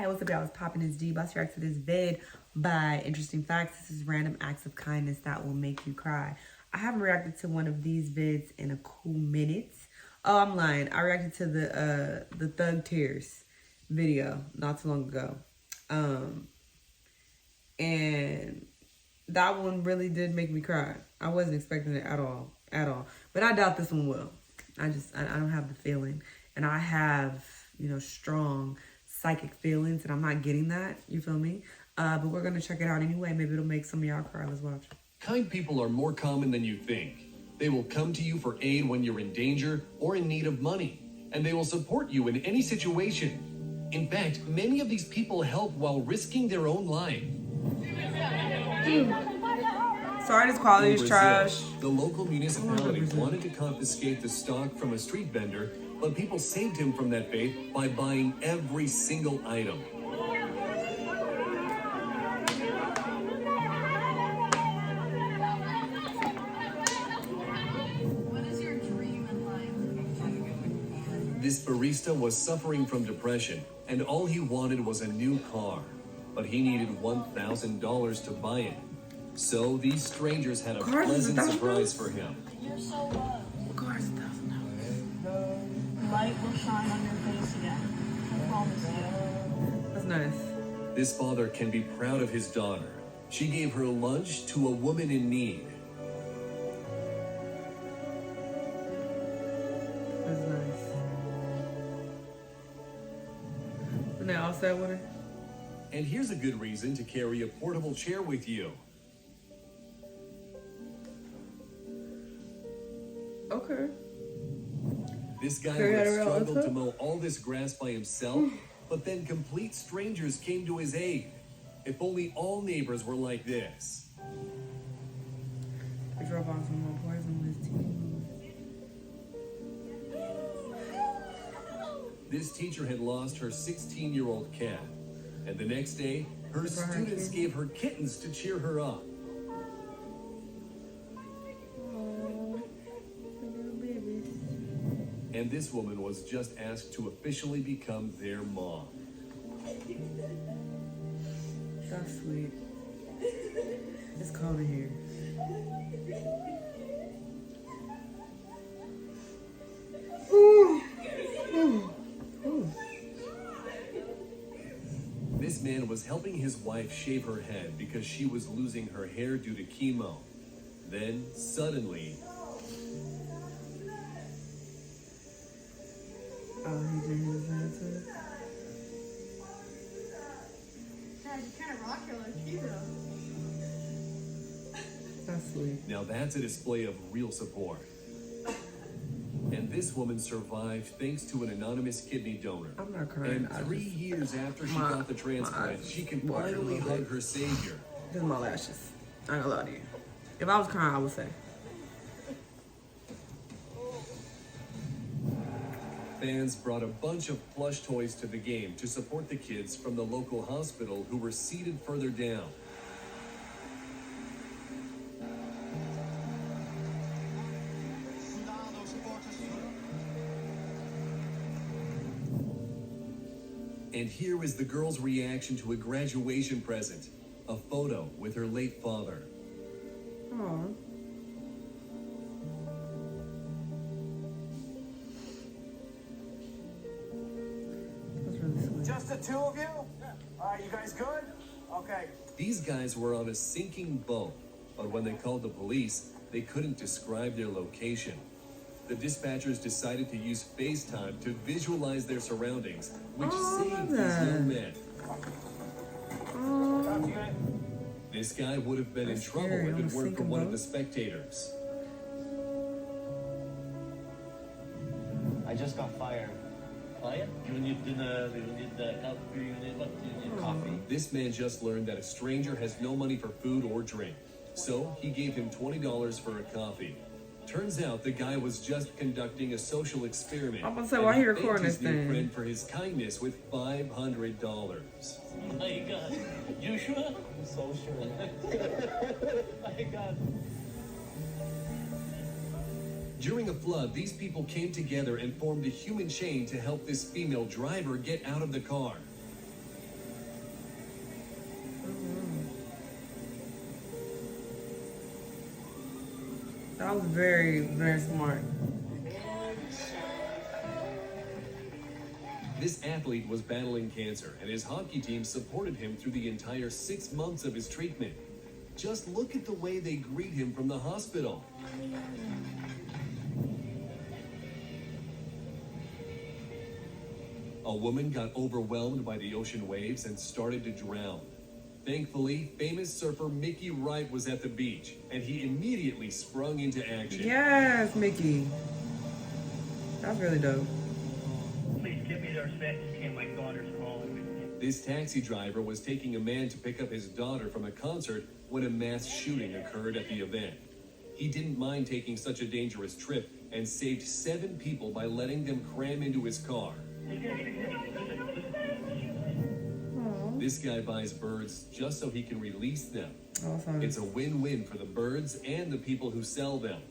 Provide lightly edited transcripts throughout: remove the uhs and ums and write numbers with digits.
Hey, what's up, y'all? It's Poppin' This D. About to react to this vid by Interesting Facts. This is random acts of kindness that will make you cry. I haven't reacted to one of these vids in a cool minute. Oh, I'm lying. I reacted to the Thug Tears video not too long ago. And that one really did make me cry. I wasn't expecting it at all. But I doubt this one will. I don't have the feeling. And I have, strong psychic feelings, and I'm not getting that. You feel me? But we're going to check it out anyway. Maybe it'll make some of y'all cry. Let's watch. Kind people are more common than you think. They will come to you for aid when you're in danger or in need of money, and they will support you in any situation. In fact, many of these people help while risking their own life. Sorry, this quality is trash. The local municipality wanted to confiscate the stock from a street vendor, but people saved him from that fate by buying every single item. What is your dream in life? This barista was suffering from depression, and all he wanted was a new car, but he needed $1,000 to buy it. So these strangers had a pleasant surprise for him. You're so loved. Cars $1,000. Light will shine on your face again. I promise you. That's nice. This father can be proud of his daughter. She gave her lunch to a woman in need. That's nice. Isn't that all set with her? And here's a good reason to carry a portable chair with you. Okay. This guy would have struggled to mow all this grass by himself, but then complete strangers came to his aid. If only all neighbors were like this. I drove off some more poison with his team. This teacher had lost her 16-year-old cat, and the next day, her students gave her kittens to cheer her up. And this woman was just asked to officially become their mom. That's sweet. It's cold in here. This man was helping his wife shave her head because she was losing her hair due to chemo. Then, suddenly, oh, he did his head too. Dad, you kind of rock your little hero. That's sweet. now that's a display of real support. And this woman survived thanks to an anonymous kidney donor. I'm not crying. And 3 years after she got the transplant, she can finally hug her savior. This is my lashes. I ain't gonna lie to you. If I was crying, I would say. Fans brought a bunch of plush toys to the game to support the kids from the local hospital who were seated further down. And here is the girl's reaction to a graduation present, a photo with her late father. Aww. Just the two of you? You guys good? Okay. These guys were on a sinking boat, but when they called the police, they couldn't describe their location. The dispatchers decided to use FaceTime to visualize their surroundings, which saved these young men. This guy would have been in trouble if it weren't for one of the spectators. I just got fired. Fired? You need dinner, you need coffee, you need what? You need coffee. This man just learned that a stranger has no money for food or drink, so he gave him $20 for a coffee. Turns out the guy was just conducting a social experiment. I'm gonna say, why he recording this thing? His new thing? friend for his kindness with $500. Oh my God. You sure? I'm so sure. My God. During a flood, these people came together and formed a human chain to help this female driver get out of the car. That was very, very smart. This athlete was battling cancer, and his hockey team supported him through the entire 6 months of his treatment. Just look at the way they greet him from the hospital. A woman got overwhelmed by the ocean waves and started to drown. Thankfully, famous surfer Mickey Wright was at the beach, and he immediately sprung into action. Yes, Mickey. That's really dope. Please give me their respect. My daughter's calling. This taxi driver was taking a man to pick up his daughter from a concert when a mass shooting occurred at the event. He didn't mind taking such a dangerous trip and saved 7 people by letting them cram into his car. This guy buys birds just so he can release them. Awesome. It's a win-win for the birds and the people who sell them.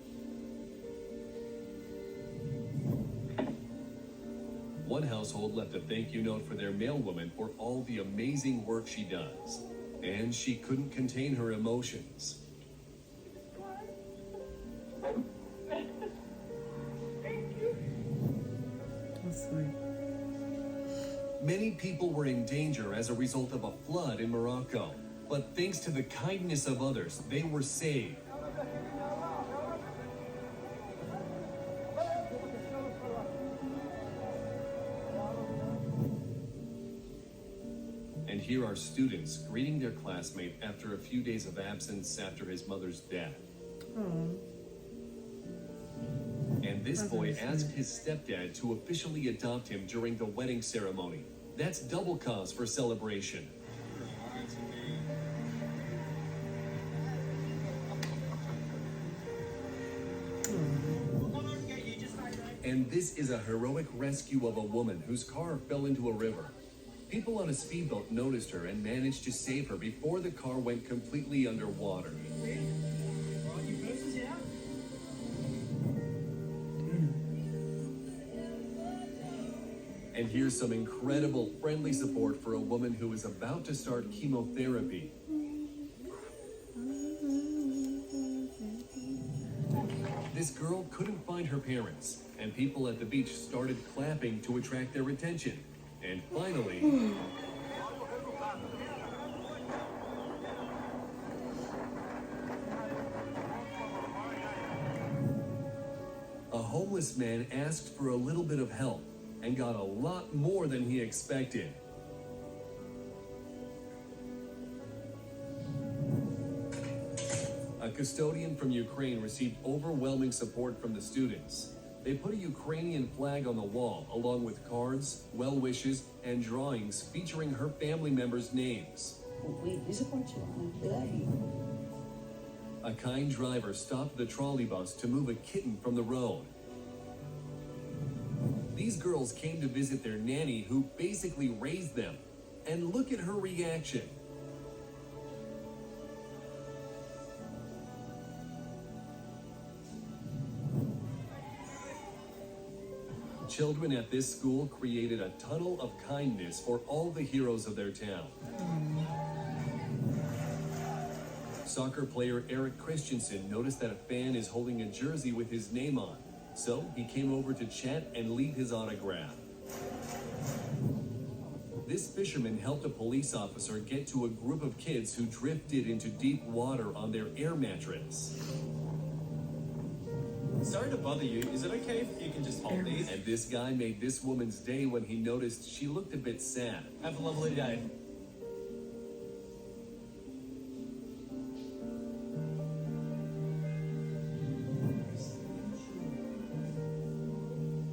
One household left a thank you note for their mailwoman for all the amazing work she does. And she couldn't contain her emotions. That's sweet. Many people were in danger as a result of a flood in Morocco, but thanks to the kindness of others, they were saved. And here are students greeting their classmate after a few days of absence after his mother's death. Oh. And this boy asked his stepdad to officially adopt him during the wedding ceremony. That's double cause for celebration. And this is a heroic rescue of a woman whose car fell into a river. People on a speedboat noticed her and managed to save her before the car went completely underwater. And here's some incredible friendly support for a woman who is about to start chemotherapy. This girl couldn't find her parents, and people at the beach started clapping to attract their attention. And finally, a homeless man asked for a little bit of help and got a lot more than he expected. A custodian from Ukraine received overwhelming support from the students. They put a Ukrainian flag on the wall, along with cards, well wishes, and drawings featuring her family members' names. We support you. We love you. A kind driver stopped the trolley bus to move a kitten from the road. These girls came to visit their nanny, who basically raised them. And look at her reaction. Children at this school created a tunnel of kindness for all the heroes of their town. Soccer player Eric Christensen noticed that a fan is holding a jersey with his name on, so he came over to chat and leave his autograph. This fisherman helped a police officer get to a group of kids who drifted into deep water on their air mattress. Sorry to bother you. Is it okay if you can just hold these? And this guy made this woman's day when he noticed she looked a bit sad. Have a lovely day.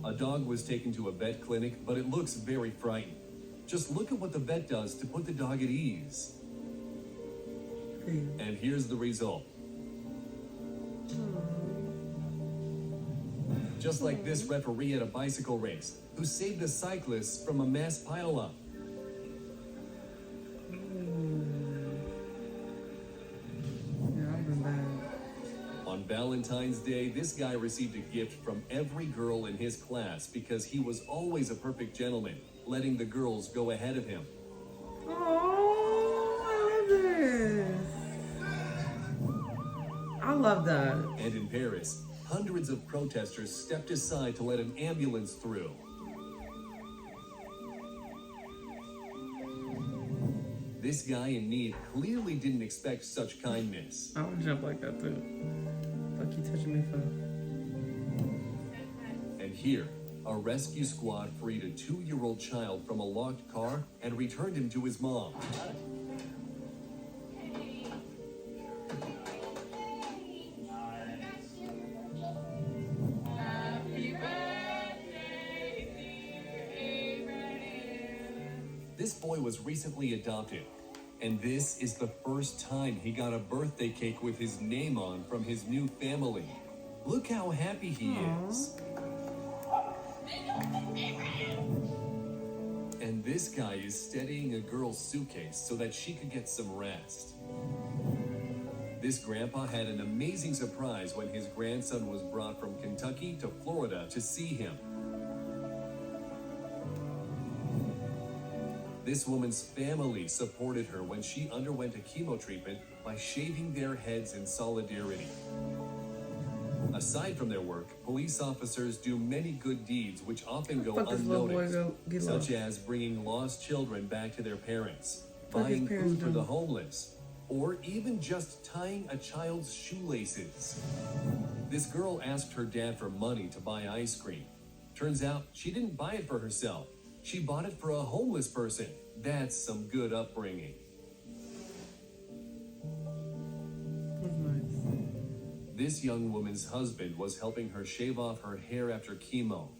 A dog was taken to a vet clinic, but it looks very frightened. Just look at what the vet does to put the dog at ease. And here's the result. Just like this referee at a bicycle race, who saved a cyclist from a mass pileup. Yeah, I've been bad. On Valentine's Day, this guy received a gift from every girl in his class because he was always a perfect gentleman, letting the girls go ahead of him. Oh, I love this. I love that. And in Paris, hundreds of protesters stepped aside to let an ambulance through. This guy in need clearly didn't expect such kindness. I would jump like that too. Fuck you touching me for. And here, a rescue squad freed a 2-year-old child from a locked car and returned him to his mom. This boy was recently adopted, and this is the first time he got a birthday cake with his name on from his new family. Look how happy he is. And this guy is steadying a girl's suitcase so that she could get some rest. This grandpa had an amazing surprise when his grandson was brought from Kentucky to Florida to see him. This woman's family supported her when she underwent a chemo treatment by shaving their heads in solidarity. Aside from their work, police officers do many good deeds which often go unnoticed, such as bringing lost children back to their parents, buying food for the homeless, or even just tying a child's shoelaces. This girl asked her dad for money to buy ice cream. Turns out she didn't buy it for herself. She bought it for a homeless person. That's some good upbringing. That's nice. This young woman's husband was helping her shave off her hair after chemo.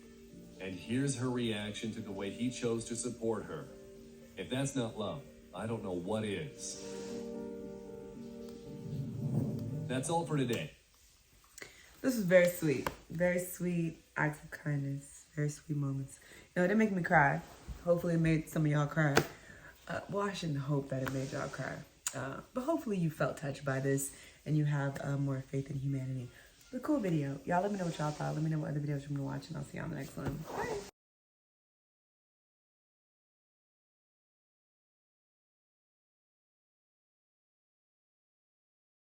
And here's her reaction to the way he chose to support her. If that's not love, I don't know what is. That's all for today. This was very sweet. Very sweet acts of kindness. Very sweet moments. You know, it didn't make me cry. Hopefully it made some of y'all cry. Well, I shouldn't hope that it made y'all cry. But hopefully you felt touched by this and you have more faith in humanity. But cool video. Y'all let me know what y'all thought. Let me know what other videos you want to watch, and I'll see y'all in the next one. Bye.